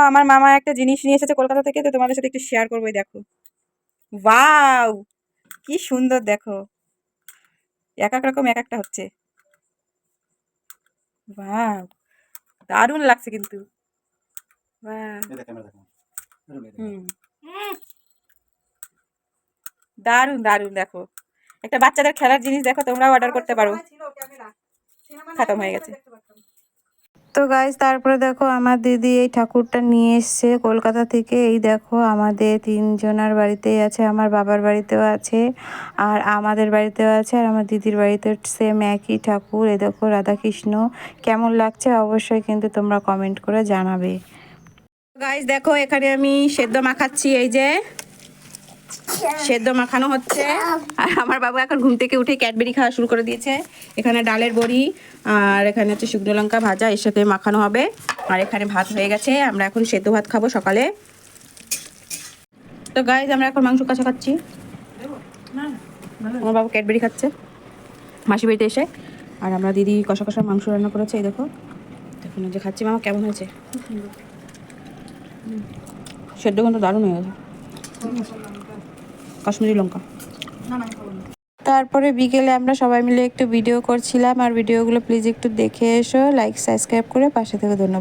আমার মামা একটা জিনিস নিয়ে এসেছে কলকাতা থেকে, তো তোমাদের সাথে একটু শেয়ার করবো। দেখো, ওয়াও, কি সুন্দর দেখো, এক এক রকম এক একটা হচ্ছে। ওয়াও, দারুণ লাগছে কিন্তু। হুম, দারুণ দারুণ দেখো, একটা বাচ্চাদের খেলার জিনিস। দেখো, তোমরাও অর্ডার করতে পারো। খতম হয়ে গেছে। তো গাইজ, তারপরে দেখো আমার দিদি এই ঠাকুরটা নিয়ে এসছে কলকাতা থেকে। এই দেখো, আমাদের তিনজনের বাড়িতেই আছে, আমার বাবার বাড়িতেও আছে, আর আমাদের বাড়িতেও আছে, আর আমার দিদির বাড়িতে সেম একই ঠাকুর। এই দেখো, রাধাকৃষ্ণ। কেমন লাগছে অবশ্যই কিন্তু তোমরা কমেন্ট করে জানাবে। গাইজ দেখো, এখানে আমি সেদ্ধ মাখাচ্ছি। এই যে সেদ্ধ মাখানো হচ্ছে, আর আমার বাবা এখন ঘুম থেকে উঠে ক্যাডবেরি খাওয়া শুরু করে দিয়েছে। এখানে ডালের বড়ি, আর এখানে হচ্ছে শুকনো লঙ্কা ভাজা, এর সাথে মাখানো হবে। আর এখানে ভাত হয়ে গেছে, আমরা এখন সেদ্ধ ভাত খাবো সকালে। তো গাইজ, আমরা এখন মাংস কষা খাচ্ছি। আমার বাবা ক্যাডবেরি খাচ্ছে মাসি বাড়িতে এসে, আর আমরা দিদি কষা কষা মাংস রান্না করেছে। এই দেখো, দেখুন যে খাচ্ছি। মামা কেমন হয়েছে? সেদ্ধ কিন্তু দারুণ হয়ে গেছে, কাশ্মীরি লঙ্কা। তারপরে বিকেলে আমরা সবাই মিলে একটু ভিডিও করছিলাম, আর ভিডিওগুলো প্লিজ একটু দেখে এসো, লাইক সাবস্ক্রাইব করে পাশে থেকে। ধন্যবাদ।